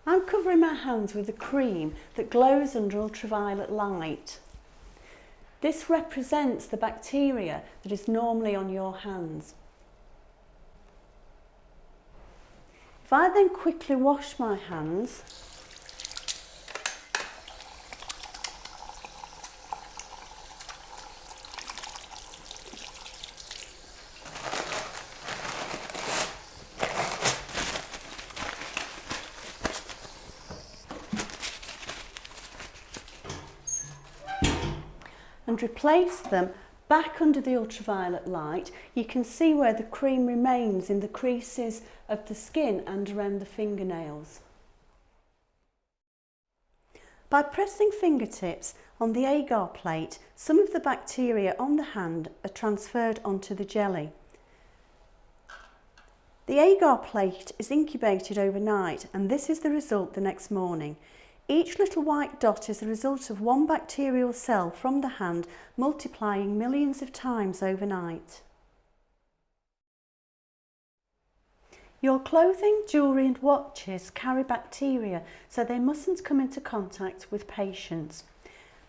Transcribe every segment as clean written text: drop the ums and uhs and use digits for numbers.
I'm covering my hands with a cream that glows under ultraviolet light. This represents the bacteria that is normally on your hands. If I then quickly wash my hands, and replace them back under the ultraviolet light, you can see where the cream remains in the creases of the skin and around the fingernails. By pressing fingertips on the agar plate, some of the bacteria on the hand are transferred onto the jelly. The agar plate is incubated overnight, and this is the result the next morning. Each little white dot is the result of one bacterial cell from the hand multiplying millions of times overnight. Your clothing, jewellery and watches carry bacteria, so they mustn't come into contact with patients.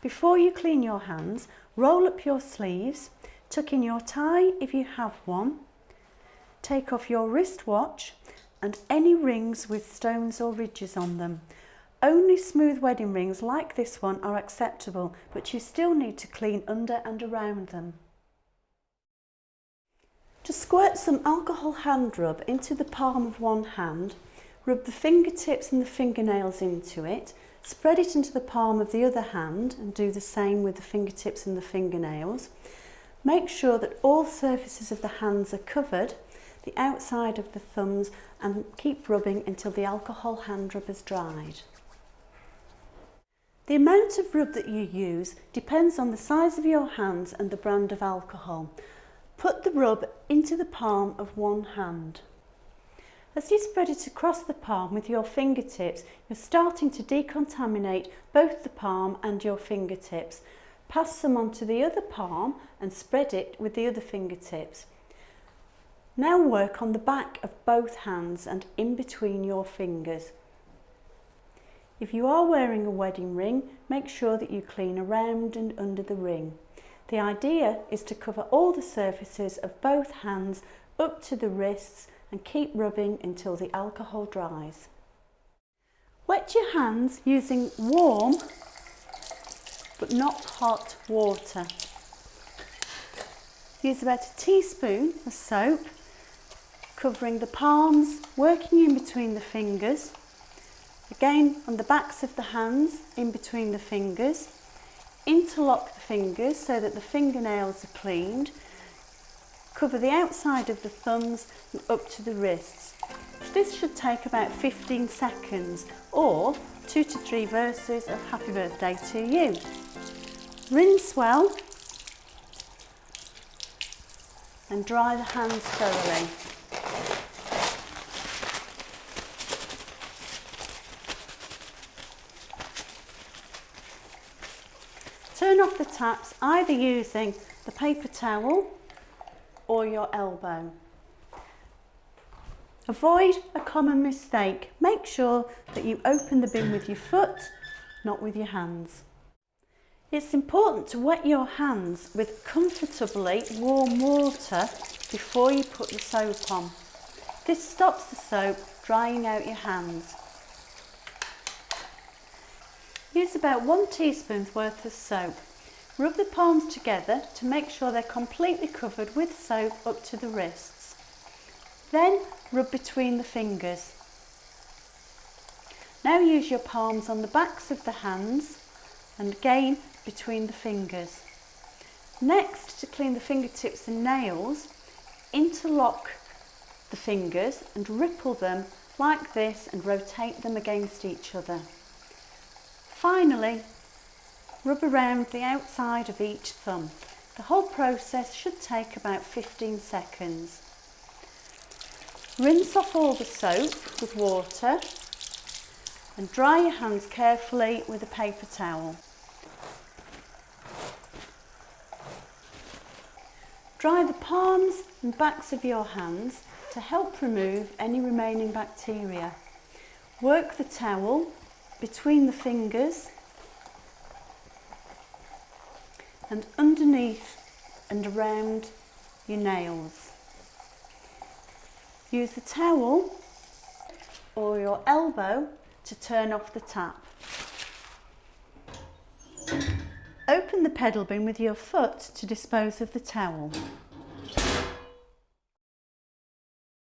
Before you clean your hands, roll up your sleeves, tuck in your tie if you have one, take off your wristwatch and any rings with stones or ridges on them. Only smooth wedding rings like this one are acceptable, but you still need to clean under and around them. To squirt some alcohol hand rub into the palm of one hand, rub the fingertips and the fingernails into it, spread it into the palm of the other hand and do the same with the fingertips and the fingernails. Make sure that all surfaces of the hands are covered, the outside of the thumbs, and keep rubbing until the alcohol hand rub has dried. The amount of rub that you use depends on the size of your hands and the brand of alcohol. Put the rub into the palm of one hand. As you spread it across the palm with your fingertips, you're starting to decontaminate both the palm and your fingertips. Pass some onto the other palm and spread it with the other fingertips. Now work on the back of both hands and in between your fingers. If you are wearing a wedding ring, make sure that you clean around and under the ring. The idea is to cover all the surfaces of both hands up to the wrists and keep rubbing until the alcohol dries. Wet your hands using warm but not hot water. Use about a teaspoon of soap, covering the palms, working in between the fingers. Again, on the backs of the hands, in between the fingers. Interlock the fingers so that the fingernails are cleaned. Cover the outside of the thumbs and up to the wrists. This should take about 15 seconds or 2 to 3 verses of Happy Birthday to You. Rinse well and dry the hands thoroughly. Turn off the taps either using the paper towel or your elbow. Avoid a common mistake. Make sure that you open the bin with your foot, not with your hands. It's important to wet your hands with comfortably warm water before you put the soap on. This stops the soap drying out your hands. Use about 1 teaspoon's worth of soap. Rub the palms together to make sure they're completely covered with soap up to the wrists. Then rub between the fingers. Now use your palms on the backs of the hands and again between the fingers. Next, to clean the fingertips and nails, interlock the fingers and ripple them like this and rotate them against each other. Finally, rub around the outside of each thumb. The whole process should take about 15 seconds. Rinse off all the soap with water and dry your hands carefully with a paper towel. Dry the palms and backs of your hands to help remove any remaining bacteria. Work the towel between the fingers and underneath and around your nails. Use the towel or your elbow to turn off the tap. Open the pedal bin with your foot to dispose of the towel.